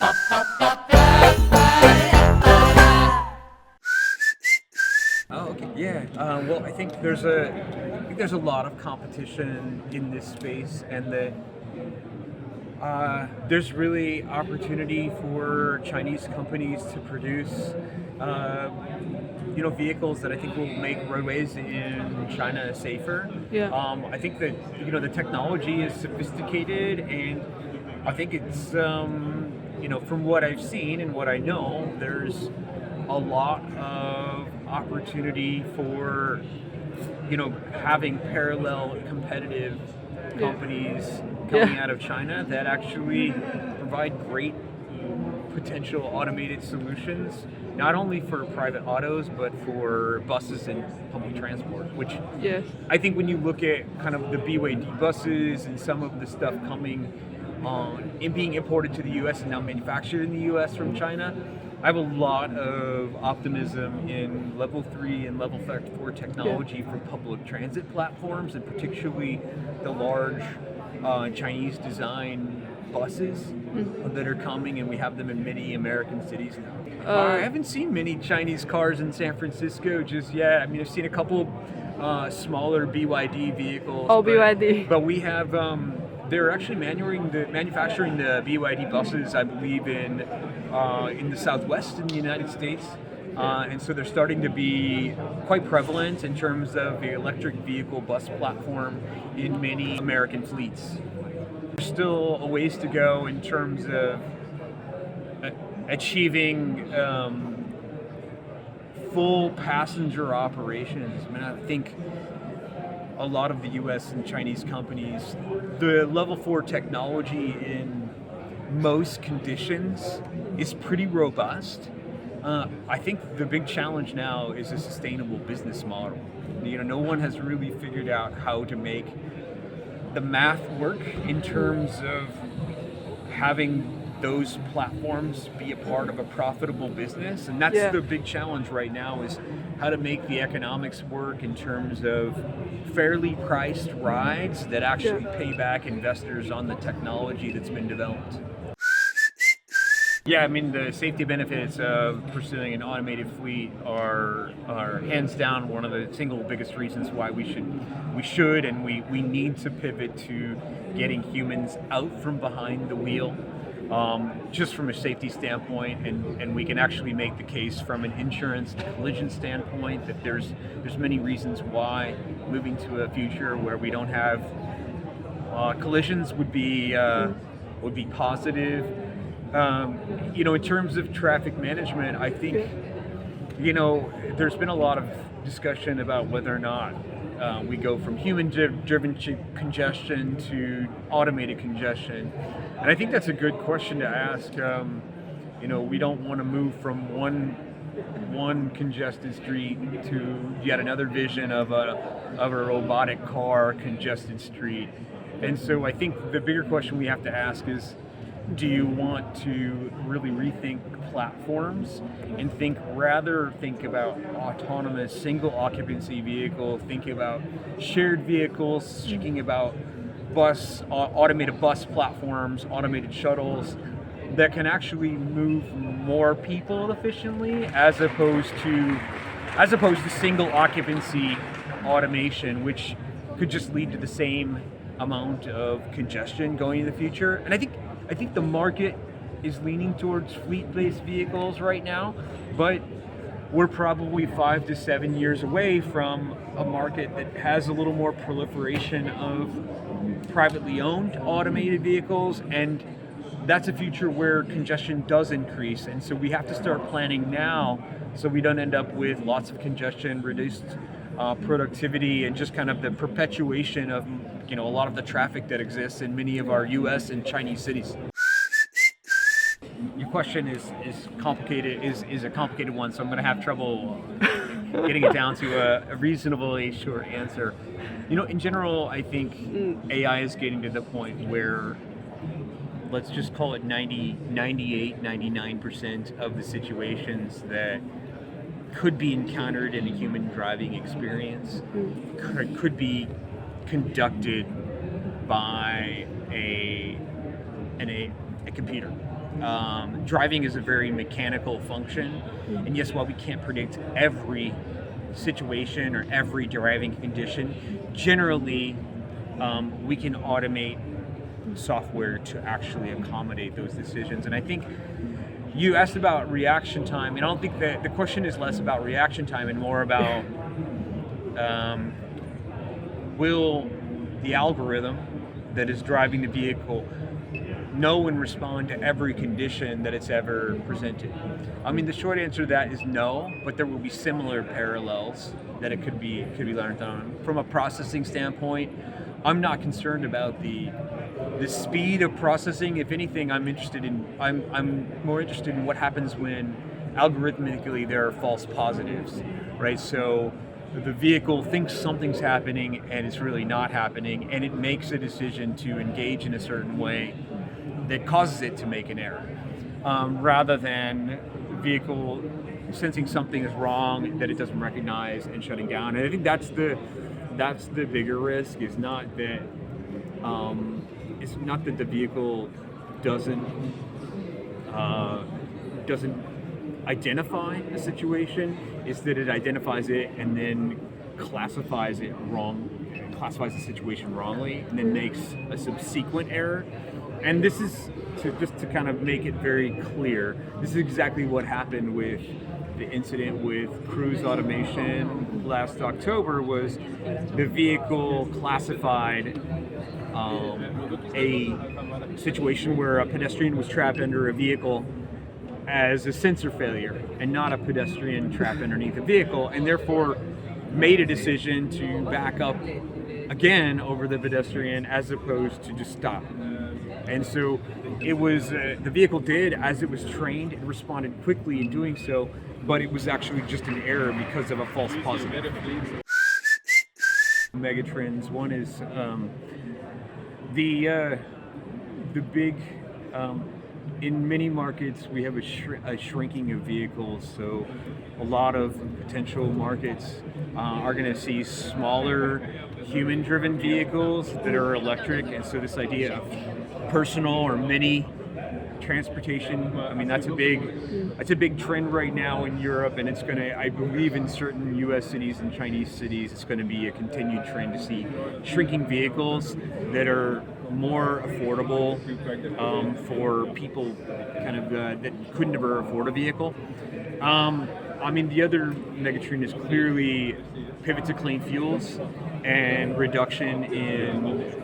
Oh, okay. Yeah. Well, I think there's a lot of competition in this space, and that there's really opportunity for Chinese companies to produce, uh, vehicles that I think will make roadways in China safer. Yeah. I think that the technology is sophisticated, and I think it's from what I've seen and what I know, there's a lot of opportunity for having parallel competitive Yeah. companies coming Yeah. out of China that actually provide great potential automated solutions, not only for private autos, but for buses and public transport, which Yes. I think when you look at kind of the BYD buses and some of the stuff coming and being imported to the US and now manufactured in the US from China, I have a lot of optimism in level 3 and level 4 technology for public transit platforms, and particularly the large Chinese design buses that are coming, and we have them in many American cities now. I haven't seen many Chinese cars in San Francisco just yet. I mean, I've seen a couple smaller BYD vehicles. Oh, BYD. But we have, they're actually manufacturing the BYD buses, I believe, in the Southwest in the United States. And so they're starting to be quite prevalent in terms of the electric vehicle bus platform in many American fleets. There's still a ways to go in terms of achieving full passenger operations. I mean, I think a lot of the US and Chinese companies, the level 4 technology in most conditions is pretty robust. I think the big challenge now is a sustainable business model. No one has really figured out how to make the math work in terms of having those platforms be a part of a profitable business, and that's the big challenge right now, is how to make the economics work in terms of fairly priced rides that actually pay back investors on the technology that's been developed. Yeah, I mean, the safety benefits of pursuing an automated fleet are hands down one of the single biggest reasons why we should and we need to pivot to getting humans out from behind the wheel, just from a safety standpoint, and we can actually make the case from an insurance and collision standpoint that there's many reasons why moving to a future where we don't have collisions would be positive. In terms of traffic management, I think, there's been a lot of discussion about whether or not we go from human-driven congestion to automated congestion. And I think that's a good question to ask. We don't want to move from one congested street to yet another vision of a robotic car congested street. And so I think the bigger question we have to ask is, do you want to really rethink platforms and think about autonomous single occupancy vehicle, thinking about shared vehicles, thinking about automated bus platforms, automated shuttles that can actually move more people efficiently, as opposed to single occupancy automation, which could just lead to the same amount of congestion going in the future. And I think the market is leaning towards fleet-based vehicles right now, but we're probably 5 to 7 years away from a market that has a little more proliferation of privately owned automated vehicles, and that's a future where congestion does increase. And so we have to start planning now so we don't end up with lots of congestion, reduced productivity, and just kind of the perpetuation of a lot of the traffic that exists in many of our US and Chinese cities. Your question is complicated, is a complicated one, so I'm going to have trouble getting it down to a reasonably short answer. In general, I think AI is getting to the point where, let's just call it 98, 99% of the situations that could be encountered in a human driving experience could be conducted by a computer. driving is a very mechanical function, and yes, while we can't predict every situation or every driving condition, generally we can automate software to actually accommodate those decisions. And I think you asked about reaction time, and I don't think that the question is less about reaction time and more about will the algorithm that is driving the vehicle know and respond to every condition that it's ever presented? I mean, the short answer to that is no, but there will be similar parallels that it could be learned on. From a processing standpoint, I'm not concerned about the speed of processing. If anything, I'm more interested in what happens when algorithmically there are false positives, right? So the vehicle thinks something's happening and it's really not happening, and it makes a decision to engage in a certain way that causes it to make an error, rather than the vehicle sensing something is wrong that it doesn't recognize and shutting down. And I think that's the bigger risk. Is not that it's not that the vehicle doesn't identify a situation. It's that it identifies it and then classifies the situation wrongly, and then makes a subsequent error. And this is just to kind of make it very clear, this is exactly what happened with the incident with cruise automation last October. Was the vehicle classified a situation where a pedestrian was trapped under a vehicle as a sensor failure and not a pedestrian trapped underneath a vehicle, and therefore made a decision to back up again over the pedestrian as opposed to just stop. And so it was the vehicle did as it was trained. It responded quickly in doing so, but it was actually just an error because of a false positive. Megatrends. One is the big in many markets we have a shrinking of vehicles, so a lot of potential markets are going to see smaller human-driven vehicles that are electric. And so this idea of personal or mini transportation, I mean, that's a big trend right now in Europe, and it's going to, I believe, in certain U.S. cities and Chinese cities, it's going to be a continued trend to see shrinking vehicles that are more affordable for people kind of that couldn't ever afford a vehicle. I mean, the other megatrend is clearly pivot to clean fuels and reduction in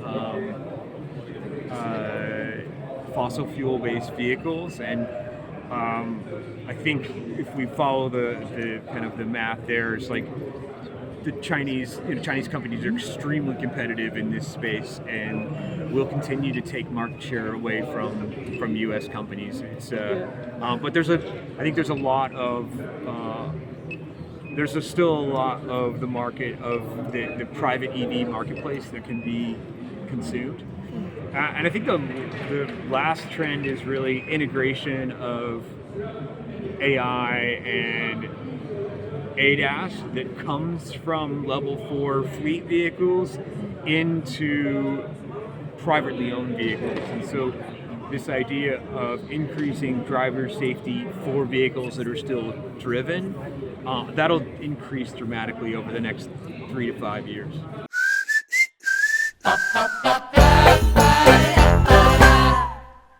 fossil fuel-based vehicles. And I think if we follow the kind of the math there, it's like the Chinese companies are extremely competitive in this space and will continue to take market share away from U.S. companies. It's but I think there's a lot of still a lot of the market of the private EV marketplace that can be consumed. And I think the last trend is really integration of AI and ADAS that comes from level 4 fleet vehicles into privately owned vehicles. And so this idea of increasing driver safety for vehicles that are still driven, that'll increase dramatically over the next 3 to 5 years.